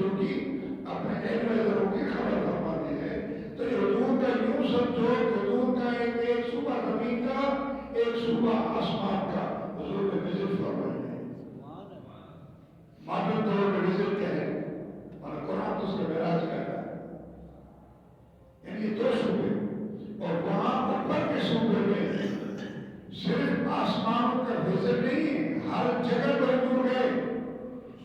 فرشتوں کی اپنے علم نظروں کی خبر فرماتے ہیں. تو یہ حضور کا یوں سمجھو کہ حضور کا ایک صوبہ زمین کا ایک صوبہ آسمان کا حضور نے وزٹ فرمائی ہے. معلوم طور پر وزٹ کیا ہے اور قرآن تو اس کا معراج کہتا ہے. یعنی یہ دو صوبے اور وہاں اوپر کے صوبے میں صرف آسمانوں کا وزٹ نہیں ہر جگہ پر حضور گئے.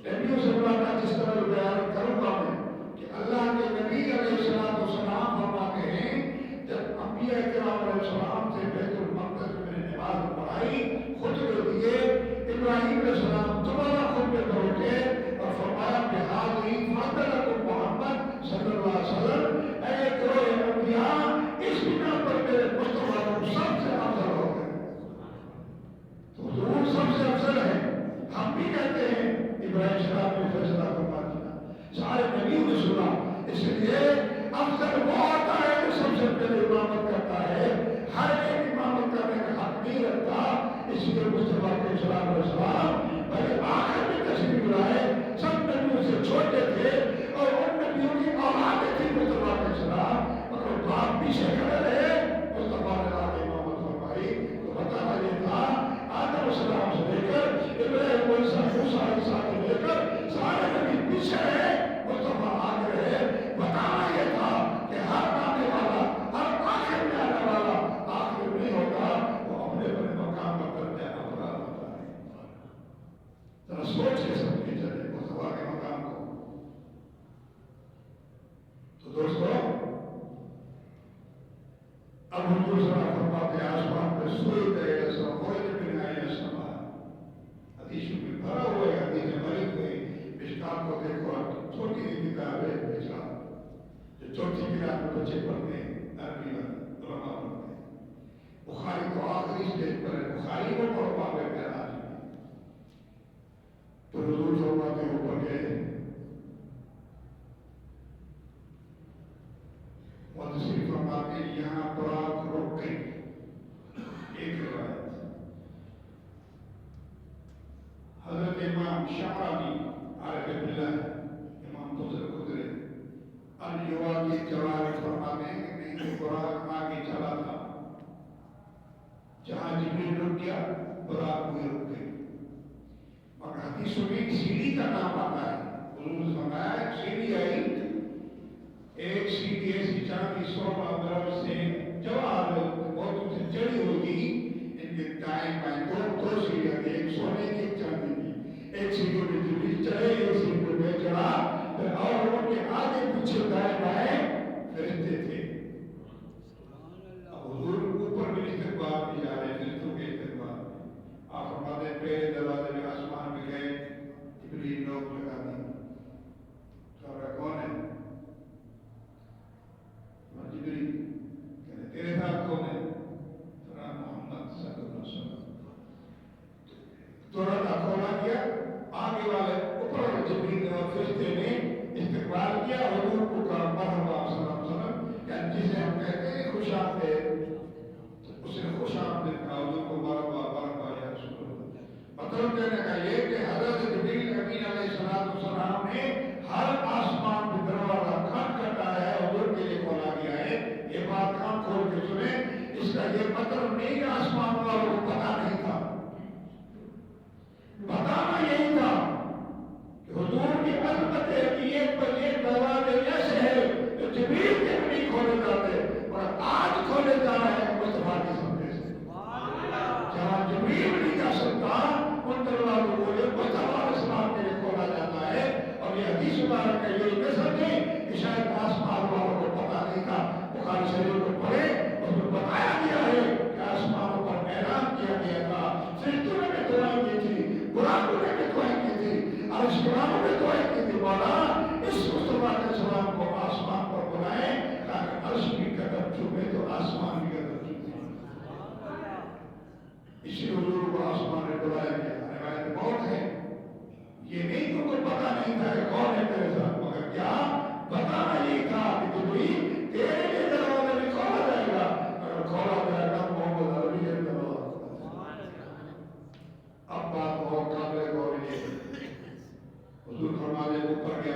نبیوں سے اللہ جس طرح بیان کروں گا میں کہ اللہ کے نبی علیہ السلام فرماتے ہیں جب انبیاء کرام علیہ السلام سے بیت المقدس میں نماز پڑھائی خطبے دیے ابراہیم علیہ السلام دوبارہ خطبے پر اٹھے اور فرمایا کہ حاضرین فضلکم محمد صلی اللہ علیہ وسلم اے گروہ انبیاء اس بنا پر میرے مصطفیٰ سب سے افضل ہو گئے. تو حضور سب سے افضل ہے. ہم بھی کہتے ہیں ابراہیم السلام نے فیصلہ فرما دیا سارے نبیوں نے سنا. اس لیے افضل وہ ہوتا ہے جو سب سے پہلے امامت کرتا ہے. ہر ایک امامت کرنے کا حق نہیں رکھتا. اس لیے مصطفیٰ کے سلام علیہ السلام بھلے آخر میں تشریف لائے سب نبیوں سے چھوٹے تھے اور ان نبیوں کی اولادیں تھی مصطفیٰ کے سلام مگر باپ پیچھے کھڑے رہے. مصطفیٰ نے آگے امامت فرمائی تو بتانا یہ تھا آدم السلام سے لے کر ابراہیم موسیٰ عیسیٰ سے لے کر سارے نبی پیچھے رہے مصطفیٰ آگے رہے. بتانا یہ تھا کہ ہر آنے والا ہر آخر میں آنے والا آخر نہیں ہوتا وہ اپنے بڑے مقام پر درجہ افضل ہوتا ہے. ذرا سوچ کے سمجھے چلے مصطفیٰ کے مقام کو. تو دوستو اب حضور صلی اللہ علیہ وسلم فرماتے ہیں آسمان پہ سوئی دے ایسا ہوئے بن آئے السماء. حدیث میں بھرا ہوا ہے. حدیث میں بھری ہوئی مشکات کو دیکھو چھوٹی سی کتاب ہے مشکات جو چوتھی کتاب میں بچے پڑھتے ہیں عربی میں علماء پڑھتے ہیں. بخاری تو آخری اسٹیج پر ہے. بخاری کو پڑھ پا گئے معراج میں. تو حضور فرماتے ہیں اوپر گئے مدثر فرماتے ہیں یہاں براق رک گئی. ایک روایت حضرت امام شعرانی عارف باللہ امام بزرگ گزرے الجوا کی جواب فرماتے ہیں کہ نہیں براق آگے چلا تھا جہاں جبریل رک گیا براق بھی رک گئی. اور حدیث میں ایک سیڑھی کا نام آتا ہے. حضور نے فرمایا ایک سیڑھی آئی ایک سیڑھی ایسی چاندی سونا برف سے جواہر بہت ان سے چڑھی ہوگی. ان کے دائیں بائیں دو سیڑھیاں تھیں ایک سونے کی ایک چاندی کی. ایک سیڑھی پہ جبریل چڑھے ایک سیڑھی پہ میں چڑھا اور ان کے آگے پیچھے دائیں بائیں فرشتے تھے. اب حضور اوپر بھی استقبال بھی جا رہے ہیں فرشتوں کے استقبال میں. آپ فرماتے ہیں پہلے دروازے میں آسمان میں گئے جبریل نوک لگا دی. کون ہے جبریل کہتے تیرے ساتھ کون ہے محمد صلی اللہ علیہ وسلم. تھوڑا سا کھولا کیا آگے والے اوپر والے جبریل اور فرشتے نے استقبال کیا. حضور کو کہا مرحبا صلی اللہ علیہ وسلم یعنی جسے ہم کہتے ہیں خوش آمدید اس نے خوش آمدید کہا. حضور کو مرحبا مرحبا یا رسول اللہ. مطلب کہنے کا یہ کہ حضرت جبریل امین علیہ السلام نے ہر آسمان پہ دروازہ کھٹکھٹا ہے حضور کے لیے کھولا گیا ہے. یہ بات کان کھول کے سنیں. اس کا یہ مطلب نہیں کہ آسمان والوں کو پتا نہیں تھا. بتانا یہی تھا کہ حضور کی عظمت حقیقت پر یہ دروازے ایسے ہیں جو جبریل کے بھی نہیں کھولے جاتے اور آج کھولے جا رہے ہیں مصطفیٰ کے صدقے سے. جہاں جبریل نہیں جا سکتا ان دروازوں کو یہ مصطفیٰ علیہ السلام کے لیے کھولا جاتا ہے. اور یہ حدیث مبارک کا یہ نہ سمجھیں کہ شاید آسمان والوں کو پتا نہیں تھا. بخاری شریف کو پڑھے اس میں بتایا گیا ہے کہ آسمانوں پر اعلان کیا گیا تھا. فرشتوں نے بھی دعائیں کی تھی قرآنوں نے بھی دعائیں کی تھی عرش قرآنوں نے دعائیں کی تھی. مولا اس مصطفیٰ کے السلام کو آسمان پر بلائیں تاکہ عرش بھی قدم چومے تو آسمان بھی قدم چومے. اسی حضور کو آسمان نے بلایا گیا. روایت بہت ہے. یہ نہیں کہ کوئی پتا نہیں تھا کہ کون ہے میرے ساتھ مگر کیا بتانا یہ تھا کہ جبریل تیرے لیے دروازہ نہیں کھولا جائے گا. اگر کھولا جائے گا محمد عربی کے دروازہ. اب بات بہت قابل غور ہے. حضور فرماتے اوپر گیا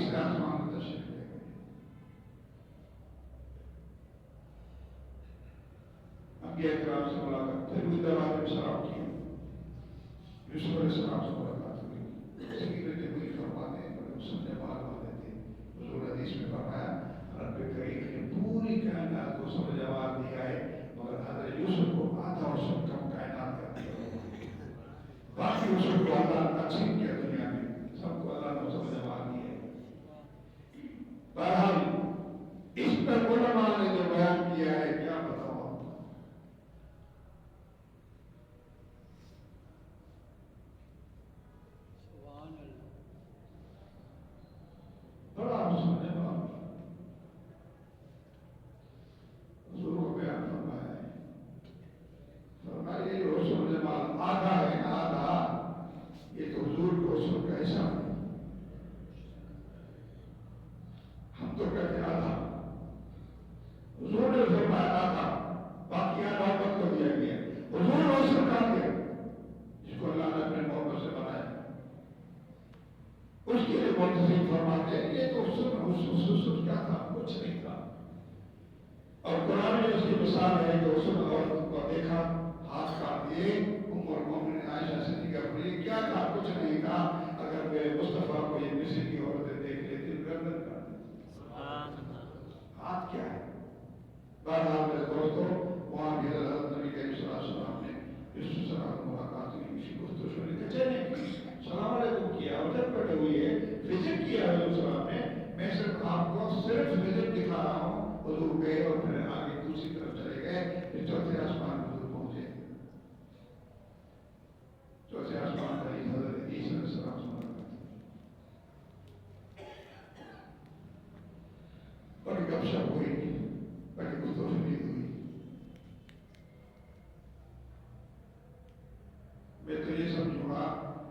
تیسرے آسمان میں تشریف لے گئے. انبیاء کرام سے ملاقات پھر بھی دروازے میں سلام کیا. یوسف علیہ السلام سے ملاقات ہوئی. سیرت نبوی فرماتے ہیں بڑے سمجھے والے تھے. حضور حدیث میں فرمایا رب کریم نے پوری کائنات کو سمجھ آواز دیا ہے مگر حضرت یوسف کو آدھا اور سب کم کائنات کا دیا. باقی یوسف کو اللہ تقسیم کیا دنیا میں, سب کو اللہ نے سمجھ آواز دی ہے. بہرحال اس پر علماء نے جو بیان کیا ہے کیا بتاؤ آپ کو. بڑا سمجھنے والا حضور کو بیان فرمایا ہے. فرمایا یہ جو سمجھنے والا آدھا ہے نا آدھا, یہ تو حضور کو سب کا ایسا ہے. ہم تو کہتے ہیں آدھا, حضور نے فرمایا آدھا, باقی آدھا وقت کو دیا گیا. حضور نے اسے کہا دیا جس کو اللہ نے اپنے محبت سے بنایا, اس کے لیے منتظم فرماتے ہیں یہ تو اس کیا تھا, کچھ نہیں تھا. اور قرآن میں اس کی مثال ہے کہ اس عورت کو دیکھا ہاتھ کاٹ دیے. ام المومنین عائشہ صدیقہ بولی کیا تھا, کچھ نہیں تھا. اگر میرے مصطفیٰ کو یہ مصر کی عورتیں دیکھ لیتی گردن کاٹ دیتی. ہاتھ کیا ہے. بہرحال میرے دوستوں وہاں بھی حضرت نبی کریم صلی اللہ علیہ وسلم نے یوسف علیہ السلام سے ملاقات کی, کسی گفتگو سنی تھی, سلام علیکم کیا, ادھر بیٹھے ہوئے وزٹ کیا حضور السلام نے. میں صرف آپ کو صرف وزٹ دکھا رہا ہوں. حضور گئے اور پھر آگے دوسری طرف چلے گئے. پھر چوتھے آسمان میں حضور پہنچے. چوتھے آسمان پر حضرت عیسیٰ علیہ السلام سے ملاقات. بڑی گپ شپ ہوئی, بڑی گفتگو ہوئی. میں تو یہ سمجھوں گا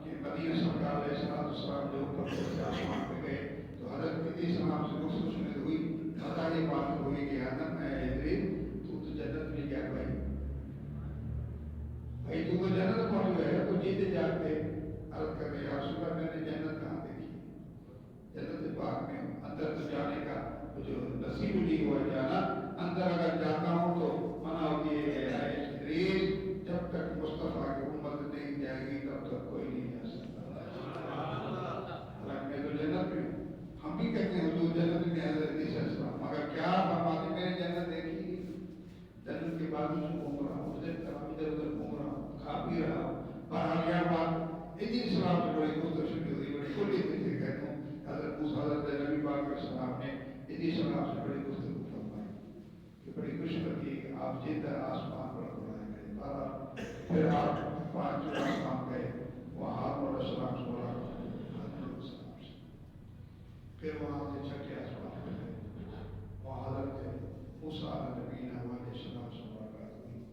کہ مدینہ سرکار علیہ السلام جو اوپر چوتھے آسمان پہ گئے تو حضرت عیسیٰ السلام سے گفتگو سنی ہوئی. خدا یہ بات ہوئی کہ آدم تو جنت میں گیا بھائی تو جنت پہنچ گئے. تو جیتے جاگتے عرض کر رہے یا رسول اللہ میں نے جنت کہاں دیکھی. جنت پاک میں اندر تو جانے کا جو نصیب نہیں ہوا جانا, اندر اگر جاتا ہوں تو منع کہ ریز جب تک مصطفیٰ کی امت نہیں جائے گی تب تک کوئی نہیں جا سکتا. حالانکہ میں تو جنت میں ہوں. ہم بھی کہتے ہیں حضور جنت میں حضرت عیسیٰ علیہ السلام, مگر کیا فرماتے میں نے جنت دیکھی. جنت کے بعد میں گھوم رہا ہوں, ادھر ادھر گھوم رہا ہوں, کھا پی رہا ہوں. بہرحال یہ بات عیسیٰ السلام سے بڑی گفتگو ہوئی, بڑی کھلی دل سے کہتا ہوں. حضرت نبی پاک علیہ السلام نے عیسیٰ السلام سے بڑی گفتگو فرمائی کہ بڑی خوشخبری کہ آپ زندہ آسمان پر بلائے گئے. بہرحال پھر آپ پانچ آسمان گئے, وہاں ہارون علیہ السلام سے پھر وہاں سے چھٹے آسمان پہ گئے, وہاں حضرت موسیٰ علیہ السلام سے ملاقات ہوئی.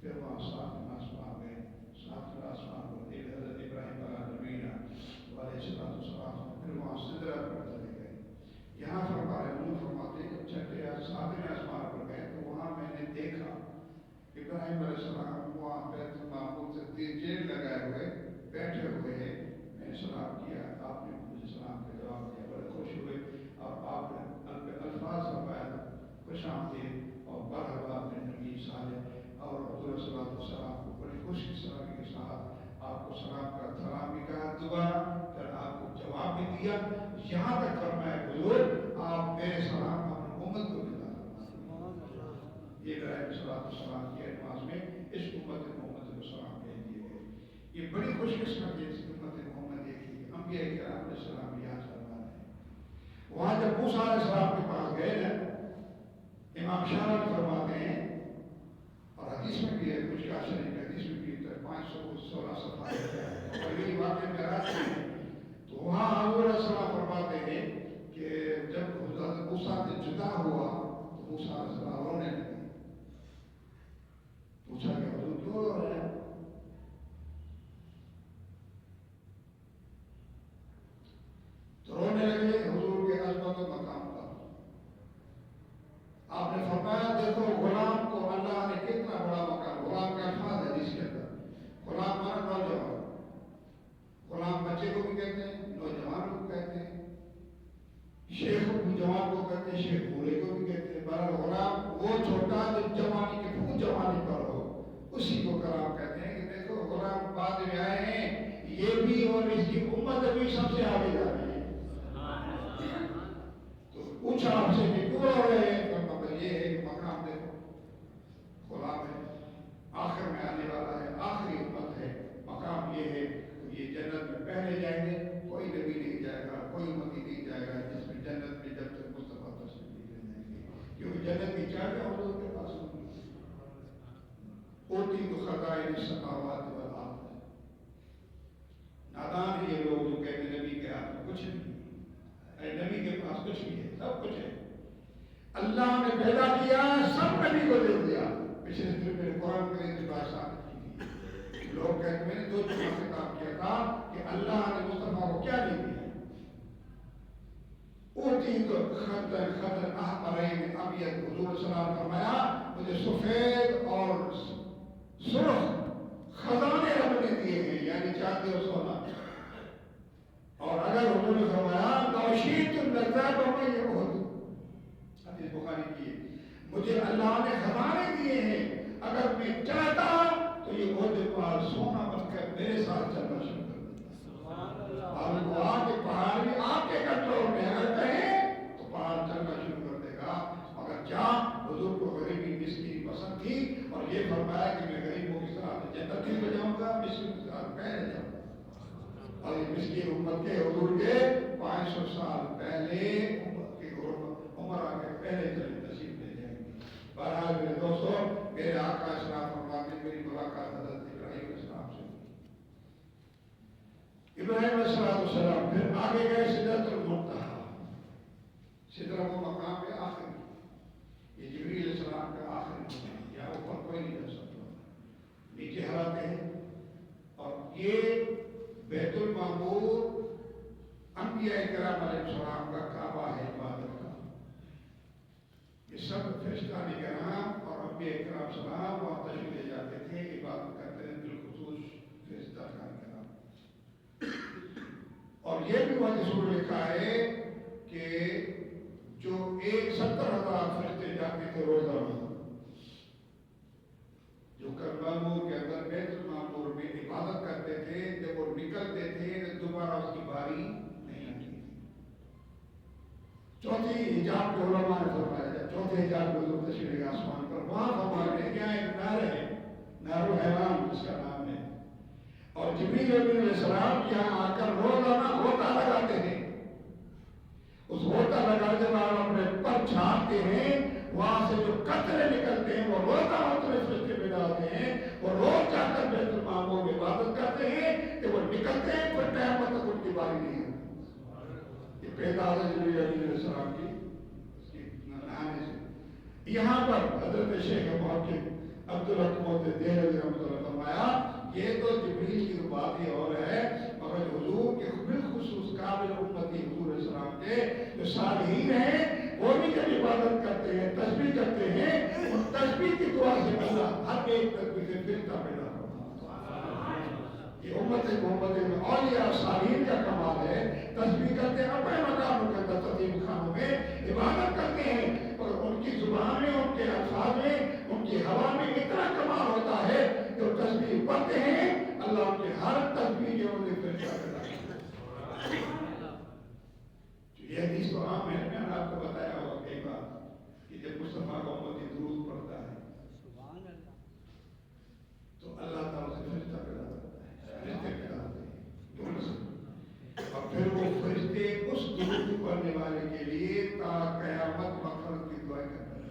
پھر وہاں ساتویں آسمان گئے, ساتویں آسمان پر ایک حضرت ابراہیم علیہ السلام, پھر وہاں سدرہ پر چلے گئے. یہاں فرماتے ہیں جب چھٹے ساتویں آسمان پر گئے تو وہاں میں نے دیکھا ابراہیم علیہ السلام وہاں بیت المعمور سے چین لگائے ہوئے بیٹھے ہوئے ہیں. میں نے سلام کیا, آپ نے مجھے سلام کا جواب دیا, بڑے خوش ہوئے اور آپ نے الفاظ فرمایا خوش آمدید اور مرحبا اپنے نبی صالح اور حضور صلی اللہ علیہ وسلم کو بڑی خوش سلامی کے ساتھ آپ کو سلام کا سلام بھی کہا دوبارہ, پھر آپ کو جواب بھی دیا. یہاں تک فرمایا حضور آپ میرے سلام اپنی امت کو بھی دانا. یہ ابراہیم صلی اللہ علیہ وسلم کی نماز میں اس امت محمد کو سلام بھیج دیے گئے. یہ بڑی خوش قسمت ہے اس امت محمد کی. انبیاء کرام علیہ السلام یہاں چلنا ہے. وہاں جب موسیٰ علیہ السلام کے پاس گئے نا, امام شاہ فرماتے ہیں اور حدیث میں بھی ہے, کچھ کا شریف حدیث میں بھی 516 صفحہ ہے اور یہ واقعہ میراج میں ہے. تو وہاں حضور علیہ السلام فرماتے ہیں کہ جب حضرت موسیٰ سے جدا ہوا تو موسیٰ علیہ السلام رونے لگے. پوچھا کہ حضور کیوں رو رہے ہیں؟ تو رونے لگے حضور کے عظمت و مقام پر. آپ نے فرمایا دیکھو غلام کو اللہ نے کتنا بڑا مقام, غلام کا الفاظ ہے جس کے اندر, غلام مانا نوجوان, غلام بچے کو بھی کہتے ہیں, نوجوان کو کہتے ہیں. آپ سے کہ کیوں ہو رہے ہیں؟ فرمایا یہ ہے کہ مقام دیکھو، غلام ہے، آخر میں آنے والا ہے، آخری امت ہے، مقام یہ ہے، یہ جنت میں پہلے جائیں گے، کوئی نبی نہیں جائے گا، کوئی امتی نہیں جائے گا جس میں جنت میں جب تک مصطفیٰ تشریف نہیں لے جائیں گے، کیونکہ جنت کی چابیاں حضور کے پاس ہوں گی۔ اوتیت خزائن السماوات والارض، نادان یہ لوگ جو کہتے ہیں نبی کے ہاتھ میں کچھ نہیں، اے نبی کے پاس کچھ بھی ہے، سب کچھ ہے، اللہ نے پیدا کیا، سب نبی کو دے دیا۔ پچھلے دن میں قرآن کریم کی بات ثابت کی تھی، لوگ کہتے ہیں میں نے دو جملہ خطاب کیا تھا کہ اللہ نے مصطفیٰ کو کیا دے دیا؟ اوتیت خضر احمرین ابیض، حضور صلی اللہ علیہ وسلم فرمایا مجھے سفید اور سرخ خزانے رب نے دیے ہیں، یعنی چاندی اور سونا۔ اور اگر حضور نے فرمایا توشیت اللذات میں یہ بہت حدیث بخاری کی ہے، مجھے اللہ نے خزانے دیے ہیں، اگر میں چاہتا تو یہ بہت پہاڑ سونا بن کر میرے ساتھ چلنا شروع کر دیتا، اور وہ کے پہاڑ بھی آپ کے کنٹرول میں، اگر کہیں تو پہاڑ چلنا شروع کر دے گا۔ مگر کیا حضور کو غریبی مسکین پسند تھی، اور یہ فرمایا کہ میں غریبوں کی طرح جنت میں جاؤں گا، مسکین کی طرح پہلے جاؤں گا۔ اور یہ مسکین امت کے حضور کے 500 سال پہلے امت کی عمر آ کے پہلے چلے تشریف لے جائیں گے۔ بہرحال میرے دوستوں، میرے آقا اسلام فرماتے ہیں میری ملاقات حضرت ابراہیم علیہ السلام سے ہوئی۔ ابراہیم علیہ السلام پھر آگے گئے سدرۃ المنتہا، سدرۃ کا مقام ہے آخری، یہ جبریل علیہ السلام کا آخری مقام، یا اوپر کوئی نہیں جا سکتا، نیچے ہراتے ہیں۔ اور یہ بیت المعمور انبیاء کرام علیہ السلام کا کعبہ ہے عبادت کا، یہ سب فرشتہ کرام اور انبیاء کرام سلام وہاں تشریف لے جاتے تھے، عبادت کرتے ہیں، بالخصوص فرشتہ کرام۔ اور یہ بھی وہاں ضرور لکھا ہے کہ جو 70,000 فرشتے جاتے تھے روزانہ، جو معمور کے اندر بیت المعمور میں عبادت کرتے تھے، جب وہ نکلتے تھے تو دوبارہ اس کی باری نہیں آتی تھی۔ چوتھی حجاب کے علماء نے فرمایا جائے، چوتھے حجاب کے حضور تشریف لے آسمان پر، وہاں فرماتے ہیں کہ ایک نہر ہے، نہر الحیوان جس کا نام ہے، اور جبریل علیہ السلام یہاں آ کر روزانہ غوطہ لگاتے ہیں، اس غوطہ لگانے کے بعد اپنے پر چھاپتے ہیں، وہاں سے جو قطرے نکلتے ہیں وہ روزہ مختلف فرشتے میں ڈالتے ہیں، وہ روز جا کر بیت المعمور میں عبادت کرتے ہیں کہ وہ نکلتے ہیں، پھر قیامت تک ان کی باری نہیں ہوتی۔ یہ پیدا ہے جبریل علیہ السلام کی نہانے سے۔ یہاں پر حضرت شیخ محقق عبدالحق دہلوی رحمۃ اللہ فرمایا یہ تو جبریل کی بات ہی اور ہے، مگر حضور کے بالخصوص قابل امتی حضور علیہ السلام کے جو صالحین ہیں وہ بھی جب عبادت کرتے ہیں، تسبیح کرتے ہیں، ان تسبیح کی دعا سے اللہ ہر ایک تسبیح سے فرشتہ پیدا کرتا ہے۔ یہ امت محمد میں اولیاء صالحین کا کمال ہے، تسبیح کرتے ہیں، اپنے مقاموں کے اندر تقدیم خانوں میں عبادت کرتے ہیں، اور ان کی زبان میں، ان کے الفاظ میں، ان کی ہوا میں اتنا کمال ہوتا ہے کہ وہ تسبیح پڑھتے ہیں، اللہ ان کے ہر تسبیح کے انہیں فرشتہ پیدا کرتا ہے۔ یہ حدیث تو عام ہے، میں نے آپ کو بتایا ہوگا کئی بار کہ جب مصطفیٰ کا امتی درود پڑھتا ہے تو اللہ تعالیٰ سے فرشتہ پیدا کرتا ہے، فرشتے پیدا ہوتے ہیں، اور پھر وہ فرشتے اس درود پڑھنے والے کے لیے تا قیامت مغفرت کی دعائیں کرتے ہیں۔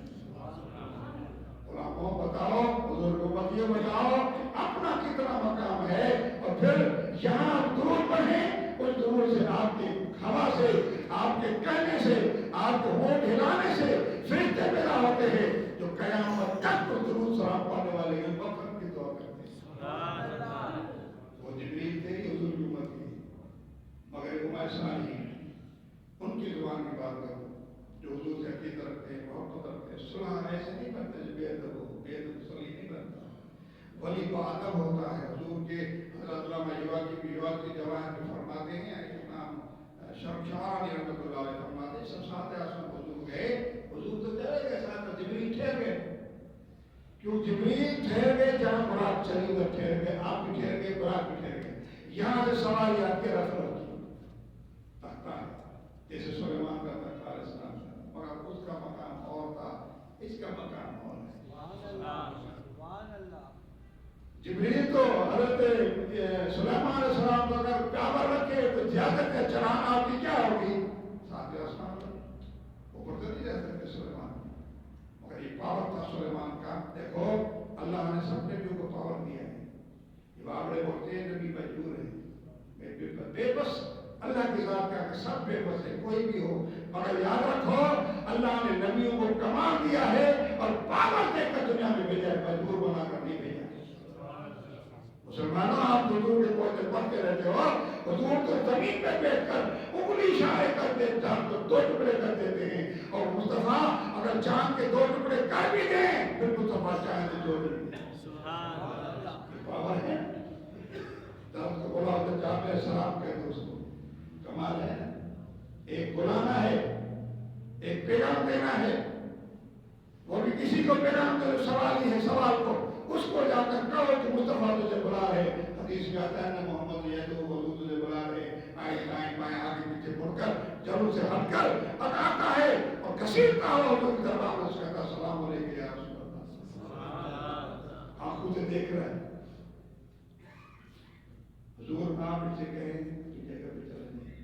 علماء بتاؤ، بزرگ امتیوں بتاؤ اپنا کتنا مقام ہے، اور پھر یہاں درود پڑھیں، اس درود سے آپ کی ہوا سے، آپ کے کہنے سے، آپ کے ہونٹ ہلانے سے فرشتے پیدا ہوتے ہیں جو قیامت تک کو درود سلام پڑھنے والے ہیں، مغفرت کی دعا کرتے ہیں۔ وہ جبریل تھے، حضور کی امت کی، مگر امت صالحین، ان کی زبان کی بات کرو جو حضور سے عقیدت رکھتے ہیں، محبت رکھتے ہیں۔ صلح ایسے نہیں بنتے جو بے ادب ہو، بے ادب صلیح نہیں بنتا، ولی با ادب ہوتا ہے۔ حضور کے حضرت علامہ یواقی کی جواہر میں فرماتے ہیں، امام شمشاد رحمۃ اللہ علیہ فرماتے ہیں سب ساتھ آسمان حضور گئے، حضور تو چلے گئے، ساتھ جبریل ٹھہر گئے، کیوں جبریل ٹھہر گئے جہاں براق چلی ادھر ٹھہر گئے، آپ بھی ٹھہر گئے، براق بھی ٹھہر گئے، یہاں سے سواری آپ کے رفت رکھی تختہ ہے جیسے سلیمان کا تختہ علیہ السلام، مگر اس مکان اور جبریل تو حضرت سلیمان علیہ السلام کو اگر پیغمبر رکھے تو زیادت ہے چڑھانا آپ کی کیا ہوگی؟ ساتھ آسمان اوپر تو نہیں جا سکتے سلیمان، مگر یہ پاور تھا سلیمان کا. دیکھو اللہ نے سب نبیوں کو پاور دیا ہے. یہ بابڑے بولتے ہیں نبی مجبور ہے، بے بس اللہ کی ذات کا کہ سب بے بس ہے، کوئی بھی ہو، مگر یاد رکھو اللہ نے نبیوں کو کمال دیا ہے اور پاور دے کر دنیا میں بھیجا ہے، مجبور بنا کر نہیں بھیجا. مسلمانوں آپ حضور کے پوچھتے پڑھتے رہتے ہو، حضور تو زمین پہ بیٹھ کر انگلی اشارے کرتے چاند کو 2 ٹکڑے کر دیتے ہیں، اور مصطفیٰ اگر چاند کے 2 ٹکڑے کر بھی دیں پھر مصطفیٰ چاند سے جوڑ دیں. پاور ہے. درد کو بولا ہوتا جاب السلام کے دوستوں کمال ہے. ایک بلانا ہے، ایک پیغام دینا ہے، وہ بھی کسی کو پیغام دے. سوال ہی ہے، سوال کو اس کو جا کر کہو کہ مصطفیٰ تجھے بلا رہے. حدیث میں آتا ہے نا محمد یدو وضو تجھے بلا رہے، آئے دائیں بائیں آگے پیچھے مڑ کر جلوں سے ہٹ کر اگاتا ہے اور کسیرتا ہوا حضور کی دربار میں. اس کہتا السلام علیکم یا رسول اللہ. آنکھوں سے دیکھ رہا ہے حضور. آپ اسے کہیں کہ جگہ پہ چلے جائیں،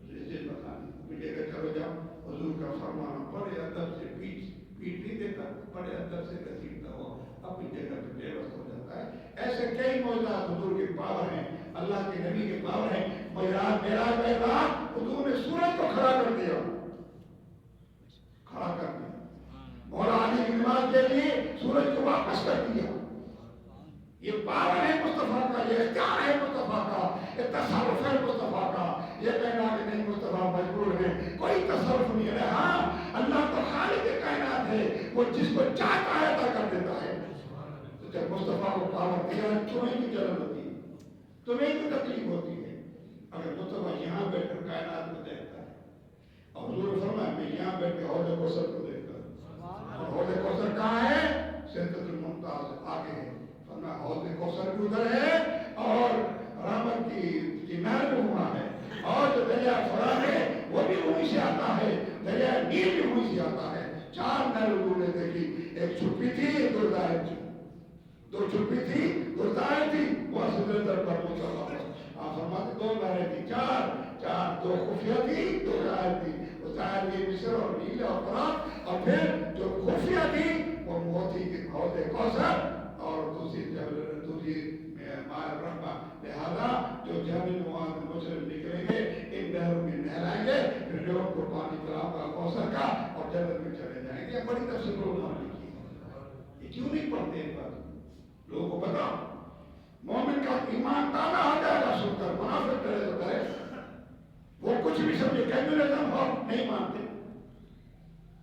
اسے بتا دیں جگہ چلو جاؤ. حضور کا فرمانا بڑے ادب سے پیٹ نہیں دیتا، بڑے ادب سے کسیرتا ہوا اپنی جگہ پہ بے بس ہو جاتا ہے. ایسے کئی معجزات حضور کے پاور ہیں، اللہ کے نبی کے پاور ہیں. معراج میں رات حضور نے سورج کو کھڑا کر دیا، کھڑا کر دیا. مولا علی کی نماز کے لیے سورج کو واپس کر دیا. یہ پاور ہے مصطفیٰ کا، یہ اختیار ہے مصطفیٰ کا، یہ تصرف ہے مصطفیٰ کا. یہ کہنا کہ نہیں مصطفیٰ مجبور ہے، کوئی تصرف نہیں ہے. ہاں اللہ تو خالق کائنات ہے، وہ جس کو چاہتا ہے عطا کر دیتا ہے. تو جب مصطفیٰ کو پاور دیا تمہیں کی جلن ہوتی ہے، تمہیں کی تکلیف ہوتی ہے. اگر مصطفیٰ یہاں بیٹھ کر کائنات کو دیکھتا ہے اور حضور فرمایا میں یہاں بیٹھ کے حوض کوثر کو دیکھتا ہوں، اور حوض کوثر کہاں ہے؟ سدرۃ المنتہا سے آگے ہے. فرمایا حوض کوثر بھی ادھر ہے اور رحمت کی نہر بھی وہاں ہے، اور جو دریا فرات ہے وہ بھی وہیں سے آتا ہے، دریا نیل بھی وہیں سے آتا ہے. 4 نہر حضور نے دیکھی، ایک چھپی تھی ایک دو ظاہر تھی. 2 چھپی تھی 2 ظاہر تھی. وہ سدرۃ پر پہنچا. آپ فرماتے 2 نہریں تھی، 4 2 خفیہ تھی 2 ظاہر تھی. وہ ظاہر یہ مصر اور نیل اور فرات، اور پھر جو خفیہ تھی وہ تھی حوض کوثر اور دوسری ماء الرحمہ. لہذا جو جہنم مجرم نکلیں گے ان نہروں میں نہلائیں گے، پھر لوگوں کو پانی پلاؤں گا کوثر کا اور جنت میں چلے جائیں گے. بڑی تفصیل لوگوں نے کی. یہ کیوں نہیں پڑھتے ان بات لوگوں کو بتاؤ. مومن کا ایمان تازہ ہو جائے گا سن کر. منافق کرے تو کرے، وہ کچھ بھی سمجھے کمیونزم ہو نہیں مانتے،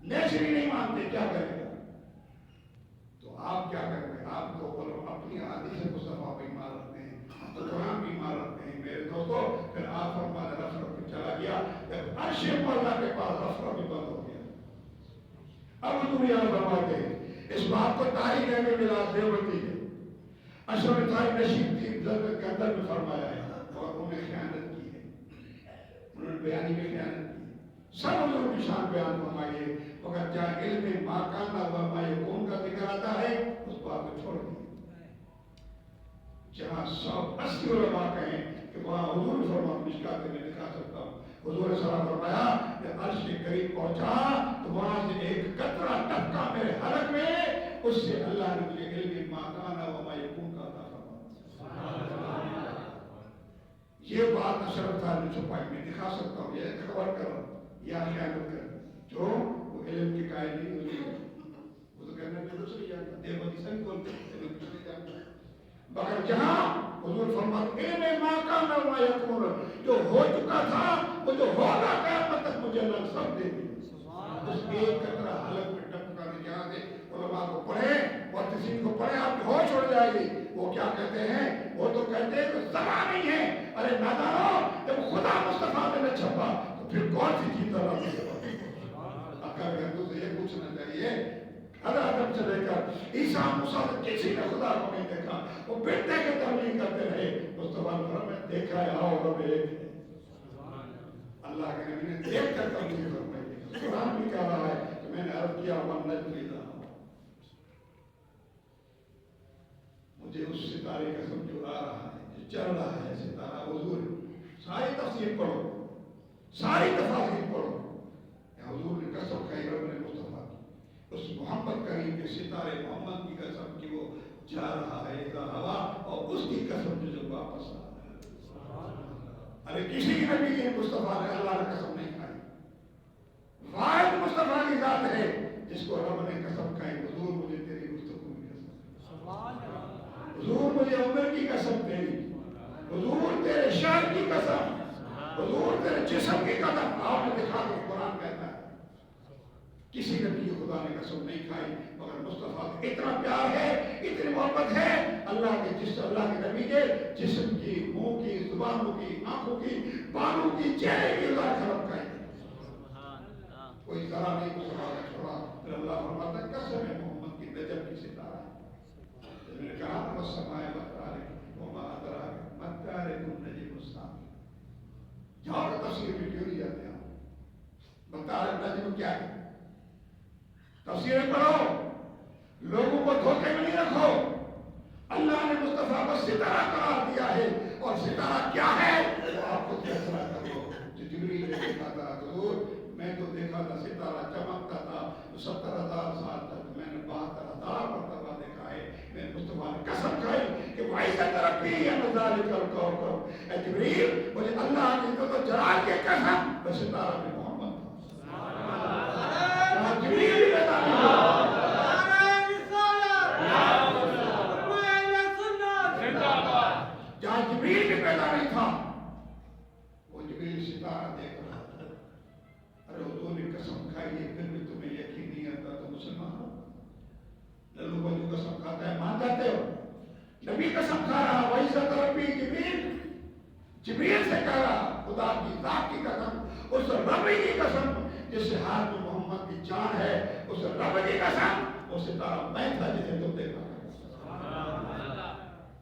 نیچری نہیں مانتے، کیا کرے گا؟ تو آپ کیا کریں گے؟ آپ تو اپنی حدیث مصطفیٰ پہ ایمان رکھتے ہیں، تو قرآن پہ ایمان رکھتے ہیں میرے دوستو. پھر آپ فرمانے رف رف چلا گیا. جب عرش مولا کے پاس رف رف بند ہو گیا. اب حضور یہاں فرماتے ہیں اس بات کو تاریخ میں ملا دیوبندی ہے. اشرف تاریخ نشید کی ضرورت کے اندر میں فرمایا ہے اور انہوں نے خیانت کی ہے، انہوں نے بیانی میں خیانت کی ہے. سب حضور کی شان بیان فرمائیے، مگر جہاں علم ما کان وما یکون کا ذکر آتا ہے اس بات کو چھوڑ دیے. جہاں 180 علماء کہیں کہ وہاں حضور فرمان مشکات میں دکھا سکتا ہوں. حضور صلی اللہ علیہ وسلم فرمایا کہ عرش کے قریب پہنچا تو وہاں سے ایک قطرہ ٹپکا میرے حلق میں، اس سے اللہ نے مجھے علم ما کان وما یکون کا عطا فرمایا. یہ بات اشرف صاحب نے چھپائی، میں دکھا سکتا ہوں. یہ خبر کر یا خیانت کر جو وہ علم کی قائل نہیں ہوئی. وہ تو کہنا میں دوسری جانتا دیوبندی سبھی بولتے ہیں دوسری جانتا. مگر جہاں حضور فرماتے علم ما کان وما یکون، جو ہو چکا تھا وہ جو ہوگا قیامت تک مجھے اللہ سب دے دی. اس ایک قطرہ حلق میں ٹپکا نے جہاں سے علماء کو پڑھے اور کسی کو پڑھے آپ کی ہوش اڑ جائے گی. وہ کیا کہتے ہیں؟ وہ تو کہتے ہیں کہ زبان نہیں ہے. ارے نادانو، جب خدا مصطفیٰ میں نہ چھپا تو پھر کون سی چیز اللہ سے اگر ہندو سے یہ پوچھنا چاہیے. آدم سے لے کر عیسیٰ موسیٰ کسی نے خدا کو نہیں دیکھا، وہ بیٹے کے تبلیغ کرتے رہے. مصطفیٰ نے دیکھا ہے آؤ رب ایک ہے. اللہ کے نبی نے دیکھ کر تبلیغ فرمائی. قرآن بھی کہہ رہا ہے کہ میں نے عرض کیا من نجم اذا ستارے کا سب جو آ رہا ہے، جو چل رہا ہے ستارہ حضور ہے. ساری تفسیر پڑھو، ساری تفاسیر پڑھو. حضور نے قسم کھائی رب نے مصطفیٰ کی، اس محمد کریم کے ستارے محمد کی قسم کی وہ جا رہا ہے اذا ہوا، اور اس کی قسم جو جب واپس آ رہا ہے. ارے کسی نبی کے مصطفیٰ نے اللہ نے قسم نہیں کھائی. واحد مصطفیٰ کی ذات ہے جس کو رب نے قسم کھائی. حضور مجھے تیری گفتگو کی قسم، حضور مجھے عمر کی قسم تیری، حضور تیرے شان کی قسم، حضور تیرے جسم کی قسم. آپ نے دیکھا کہ قرآن کہتا ہے کسی نبی خدا نے قسم نہیں کھائی، مگر مصطفیٰ کا اتنا پیار ہے، اتنی محبت ہے اللہ کے نبی کے جسم کی، منہ کی، زبانوں کی، آنکھوں کی، بانوں کی، چہرے کی اللہ نے قسم کھائی. کوئی ذرا نہیں مصطفیٰ کا چھوڑا. پھر اللہ فرماتا ہے قسم ہے محمد کی نجم کی ستارہ. میں نے کہا والسماء والطارق وما ادراک ما الطارق النجم الثاقب. جاؤ تفسیر میں کیوں نہیں جاتے آپ؟ بطارق نجم کیا ہے؟ تفسیریں پڑھو، لوگوں کو دھوکے میں نہیں رکھو. اللہ نے مصطفیٰ کو ستارہ قرار دیا ہے، اور ستارہ کیا ہے وہ آپ کو فیصلہ کرو. جو جبریل نے دیکھا تھا حضور، میں تو دیکھا تھا ستارہ چمکتا تھا 70,000 سال تک، میں نے 72,000 مرتبہ دیکھا ہے. میں مصطفیٰ نے قسم کھائی کہ وَإِذَا تَرَبِّي ذَلِكَ الْكَوْكَبُ. اے جبریل مجھے اللہ نے تو جلال کے قسم وہ ستارہ میں محمد تھا. جبریل بھی پیدا نہیں تھا، جہاں جبریل بھی پیدا نہیں تھا وہ جبریل ستارہ دیکھ رہا تھا. ارے حضور نے قسم کھائی ہے پھر بھی تمہیں یقین نہیں آتا تو مسلمان ہو. للو بجو قسم کھاتا ہے مان جاتے ہو؟ نبی قسم کھا رہا وَإِذَا تَرَبِّي جبریل سے کہہ رہا خدا کی ذات کی قسم، اس رب کی قسم جس ہاتھ میں محمد کی جان ہے، اس رب کی قسم وہ ستارہ میں تھا جسے تم دیکھا.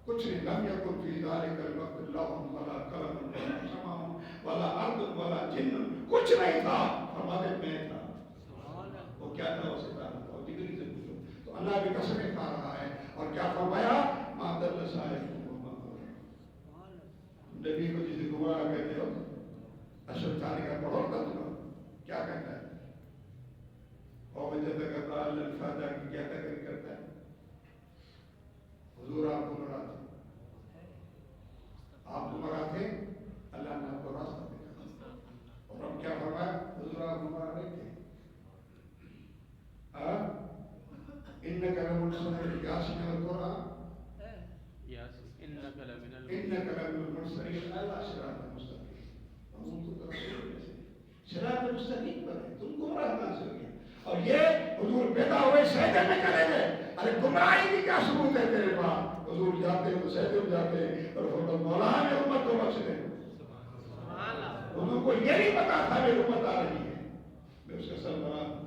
کچھ نہیں. لم یکن فی ذلک الوقت لوح ولا قلم ولا سماء ولا ارض ولا جن، کچھ نہیں تھا. فرماتے میں تھا. وہ کیا تھا؟ وہ ستارہ تھا. جبریل سے پوچھو. تو اللہ بھی قسمیں کھا رہا ہے. اور کیا فرمایا؟ ما ضل صاحبکم وما غوى. نبی کو جسے گمراہ کہتے ہو، اشرف ثانی کا پڑھو ترجمہ کیا کہتا ہے؟ اور وجدک ضالا فہدی کی کیا تقریر کرتا ہے؟ حضور آپ گمراہ تھے، آپ گمراہ تھے، اللہ نے آپ کو راستہ دکھایا. اور اب کیا فرمایا؟ حضور آپ گمراہ نہیں تھے. انک لمن یاسین والقرآن انک لمن المرسلین علی صراط مستقیم. ہم تو صراط مستقیم پر ہیں، تم گمراہ کہاں سے ہو گئے؟ اور یہ حضور پیدا ہوئے سجدے میں کرے گئے. ارے گمراہی کی کیا ثبوت ہے تیرے پاس؟ حضور جاتے ہیں تو سجدے میں جاتے ہیں اور فرماتے مولا نے امت کو بخش دے. حضور کو یہ نہیں پتا تھا میری امت آ رہی ہے، میں اس کا سربراہ ہوں.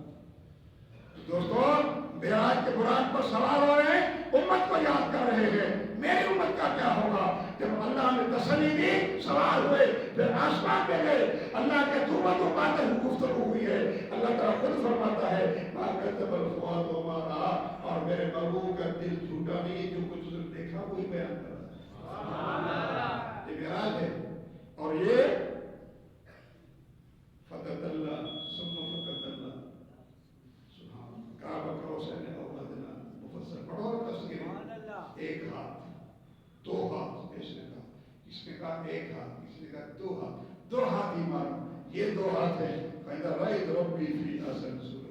دوستوں معراج کے برات پر سوار ہو رہے ہیں، امت کو یاد کر رہے ہیں میری امت کا کیا ہوگا. جب اللہ نے تسلی دی سوار ہوئے، پھر آسمان پہ گئے. اللہ کے دو باتیں گفتگو ہوئی ہے. اللہ تعالیٰ خود فرماتا ہے ما کذب الفؤاد وما رأى، اور میرے محبوب کا دل جھوٹا نہیں، جو کچھ اس نے دیکھا وہی بیان کر رہا ہے. یہ معراج ہے. اور یہ فقط اللہ ثم فقط اللہ سبحان کعبہ کا حسین اولادنا مفسر پڑھو تفسیر. ایک ہاتھ، دو ہاتھ، اس نے کہا ایک ہاتھ، اس نے کہا دو ہاتھ. دو ہاتھ ہی مانو، یہ دو ہاتھ ہے. فَإِذَا رَأَيْتَ رَبِّي فِي أَحْسَنِ صُورَةٍ.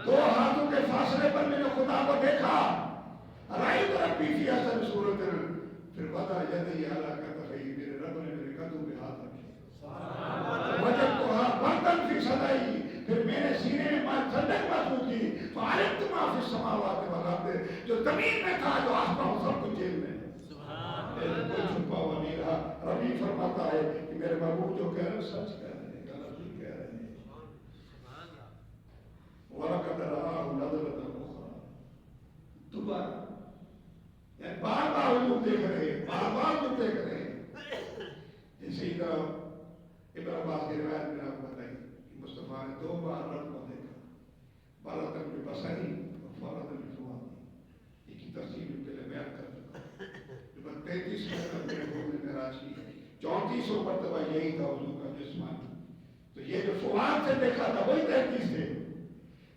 دو ہاتھوں کے فاصلے پر میں نے خدا کو دیکھا. رَأَيْتَ رَبِّي فِي أَحْسَنِ صُورَةٍ. پھر وَضَعَ يَدَيْهِ عَلَىٰ كَتَفَيْهِ، میرے رب نے میرے قدموں پہ ہاتھ رکھے. وَجَدتُّهَا بَرْدًا فِي صَدْرِي، پھر میں نے سینے میں ٹھنڈک محسوس کی. فَعَلِمْتُ مَا فِي السَّمَاوَاتِ وَالْأَرْضِ، جو زمین میں تھا، جو آسمان، سب کچھ جیل میں. کوئی چھپا ہوا نہیں رہا. ربی فرماتا ہے کہ میرے محبوب جو کہہ رہے ہیں سچ کہہ رہے ہیں، غلط نہیں کہہ رہے ہیں. وَلَقَدْ رَآهُ نَزْلَةً أُخْرَىٰ، دوبارہ یعنی بار بار حضور دیکھ رہے ہیں، بار بار حضور دیکھ رہے ہیں. اسی طرح ابن عباس کی روایت میں آپ بتائیں کہ مصطفیٰ نے دو بار رب کو دیکھا، بالغ بصری اور فرغ بفؤادی. ایک کی تفصیل پہلے بیان کر چکا. 33 مرتبہ حضور نے معراج کی، 34 مرتبہ یہی تھا حضور کا جسمانی. تو یہ جو فواد سے دیکھا تھا وہی 33 تھے.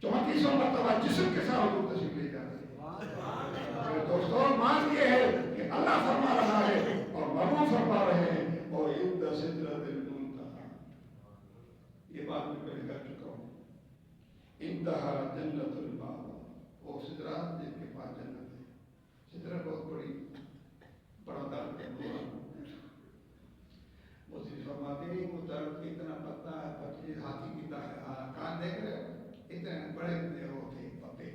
34 مرتبہ جسم کے ساتھ حضور تشریف لے جاتے ہیں. دوستوں مان یہ ہے کہ اللہ فرما رہا ہے اور محبوب فرما رہے ہیں. اور عند سدرۃ المنتہی، یہ بات میں پہلے کر چکا ہوں. انتہا جنت المأویٰ، وہ سدرات جن کے پاس جنت ہے. سدرہ بہت بڑا درخت ہے. وہ صرف فرماتے ہیں وہ درخت اتنا پتا ہے، پتلی ہاتھی کی طرح کان دیکھ رہے ہو، اتنے بڑے ہوتے پتے.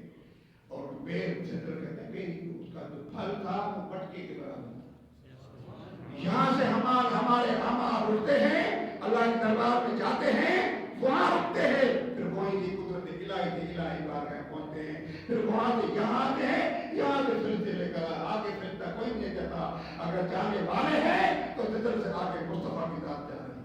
اور بیر سدر کہتے ہیں بیر، اس کا جو پھل تھا وہ مٹکے کے برابر. یہاں سے ہمارے ہمار اٹھتے ہیں، اللہ کے دربار میں جاتے ہیں، وہاں رکتے ہیں، پھر وہیں کی قدرت الہی بارگاہ پہنچتے ہیں، پھر وہاں سے یہاں آتے ہیں، یہاں سے فرشتے لے کر آگے فرشتہ کوئی نہیں جاتا. اگر جانے والے ہیں تو جدر سے آگے مصطفیٰ کی ذات جا رہی ہے.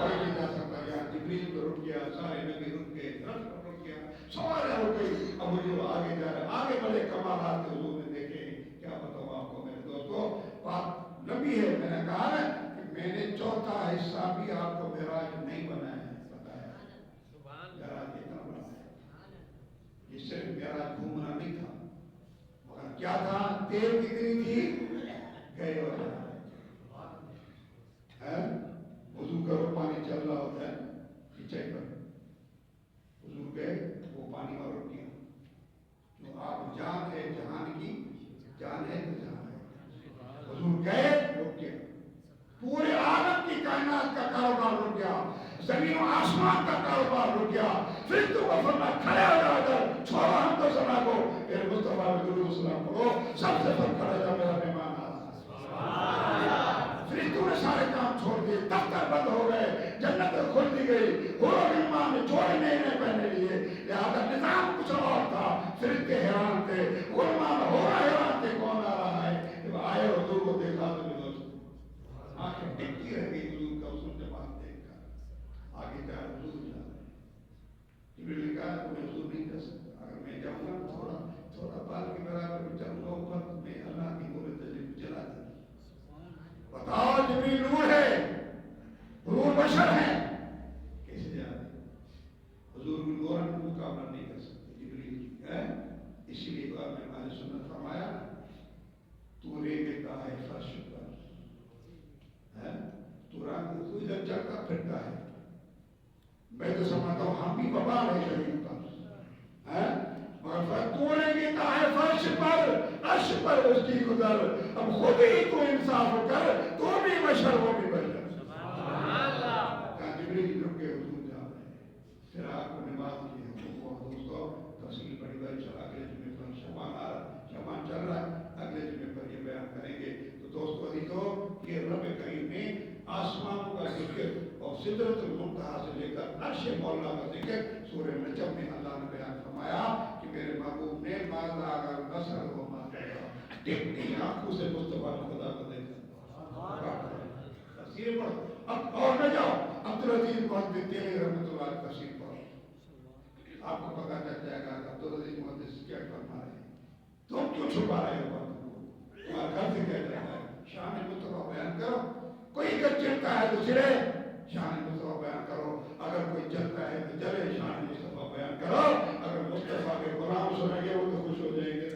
کوئی نہیں جا سکتا. یہاں جبریل تو رک گیا، سارے نبی رک گئے، رک گیا، سوارے ہو گئی. اب جو آگے جا رہے آگے بڑے کمالات حضور نے دیکھے. کیا بتاؤں آپ کو میرے دوستوں، بات لمبی ہے. میں نے کہا نا کہ میں نے چوتھا حصہ بھی آپ کو معراج نہیں بنایا ہے، بتایا. معراج اتنا بڑا ہے، یہ صرف معراج گھومنا نہیں تھا، مگر کیا تھا؟ تیل کتنی تھی؟ گئے ہو جائے. وضو کرو، پانی چل رہا ہوتا ہے پیچھے پر، حضور گئے، وہ پانی اور رک گیا. جو آپ جان ہے جہان کی، جان ہے تو جہان ہے. حضور گئے، رک گیا. پورے عالم کی کائنات کا کاروبار رک گیا، زمین و آسمان کا کاروبار رک گیا. پھر تو وہ فرمایا کھڑے ہو جا کر چھوڑو ہم تو سنا کو، میرے مصطفیٰ میں درود و سلام پڑھو. سب سے پہلے کھڑے جا، میرا مہمان آ رہا. فرشتوں نے سارے کام چھوڑ دیے، دفتر بند ہو گئے، جنت کھل دی گئی. علماء نے جوڑے نئے پہنے لیے، لہذا نظام کچھ اور تھا. فرشتے حیران تھے، علماء حیران تھے کون آ رہا ہے. جب آئے حضور کو دیکھا تو آنکھیں ٹکتی رہ گئی حضور کا حسن جمال دیکھ کر. آگے جا حضور جا رہے. جبریل نے کہا تمہیں حضور نہیں کر سکتا، اگر میں جاؤں گا تھوڑا بال کے برابر بھی چلوں گا اوپر، میں اللہ کی نور تجلیل چلا دوں. بتاؤ جبریل نور ہے، حضور بشر ہے، کیسے جا رہے؟ حضور کی نور کا مقابلہ نہیں کر سکتے جبریل ہے. اسی لیے بعد میں ہمارے سنت فرمایا تو رے دیتا ہے فرش پر، تو ادھر چلتا پھرتا ہے. میں تو سمجھتا ہوں ہم بھی وبال ہے شریر کا، مگر تو رے دیتا ہے فرش پر، عرش پر اس کی گزر. اب خود ہی تو انصاف کر، تو بھی بشر وہ بھی بشر. جبریل رک کے حضور جا رہے ہیں. پھر آپ کو نماز کی حکم. دوستوں تفصیل بڑی بڑی چل اگلے جمعے پر شبان آ رہا، شبان چل رہا ہے، اگلے جمعے پر یہ بیان کریں گے. تو دوستو عزیزو، یہ رب کریم نے آسمانوں کا ذکر اور سدرۃ المنتہی سے لے کر عرش مولا کا ذکر سورہ نجم میں اللہ نے بیان فرمایا کہ میرے محبوب نے ماذا اگر بصر و ما طغیٰ، دیکھتی آنکھوں سے مصطفیٰ خدا کو دیکھا. تفسیر پڑھو اب اور نہ جاؤ. عبدالعزیز محدث تیلی رحمۃ اللہ علیہ تفسیر پڑھو، آپ کو پتہ چل جائے گا کہ عبدالعزیز محدث کیا فرما رہے ہیں. تم کیوں چھپا رہے ہو باتوں کو؟ تمہارا گھر سے کیا جاتا ہے؟ شان مصطفیٰ بیان کرو. کوئی اگر چلتا ہے تو چلے، شان مصطفیٰ بیان کرو. اگر کوئی چلتا ہے تو چلے، شان مصطفیٰ بیان کرو. اگر مصطفیٰ کے غلام سنیں گے وہ تو خوش ہو جائیں گے.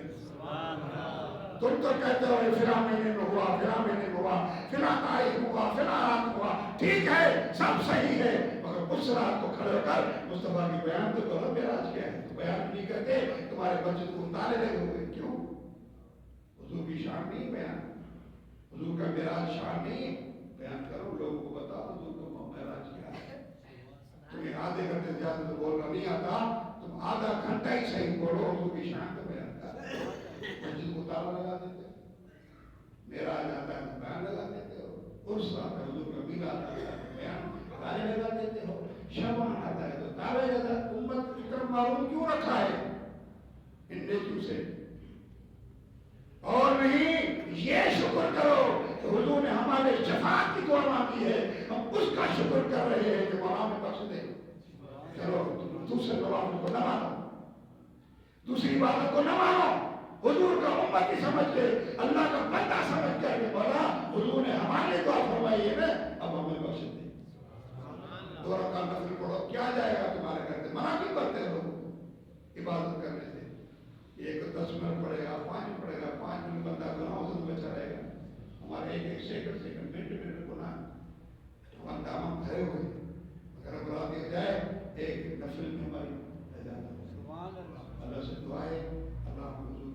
تم تو کہتے ہو فلاں مہینے میں ہوا، فلاں مہینے میں ہوا، فلاں تاریخ ہوا، فلاں رات ہوا. ٹھیک ہے، سب صحیح ہے، مگر اس رات کو کھڑے ہو کر مصطفیٰ کی بیان تو کرو. معراج کیا ہے؟ تو بیان نہیں کرتے، تمہارے بچے کو تالے لگے ہوئے. کیوں؟ حضور کی شان نہیں بیان، حضور کا معراج شان نہیں بیان کرو. لوگوں کو بتاؤ حضور کو معراج کیا ہے. تمہیں آدھے گھنٹے زیادہ تو بولنا نہیں آتا، تم آدھا گھنٹہ ہی صحیح بولو، حضور کی شان کو بیان کرو. مسجد کو تالا لگا دیتے ہو، معراج آتا ہے تو بیان لگا دیتے ہو، عرس آتا ہے حضور کا میلاد آتا ہے تو بیان تالے لگا دیتے ہو، شبان آتا ہے تو تالے لگا. امت کی طرف معلوم کیوں رکھا ہے ان نیکیوں سے؟ اور نہیں، یہ شکر کرو کہ حضور نے ہمارے شفاعت کی دعا مانگی ہے، ہم اس کا شکر کر رہے ہیں کہ وہاں میں بخش دے. چلو دوسرے نوافل کو نہ مانو، دوسری باتوں کو نہ مانو، حضور کا امتی سمجھ کے اللہ کا بندہ سمجھ کر کے بولا حضور نے ہمارے دعا فرمائی ہے نا اب ہمیں بخش دے. 2 رکعت نفل پڑھو کیا جائے گا تمہارے کرتے منع کیوں کرتے ہو عبادت کرنے سے. ایک 10 منٹ پڑے گا 5 منٹ پڑے گا 5 منٹ بندہ گناہوں سے بچا رہے گا. ہمارے ایک سیکنڈ منٹ گناہ ہمارے دامن بھرے ہوئے اگر بلا دیا جائے ایک نفل میں ہماری اللہ سے دعا ہے اللہ حضور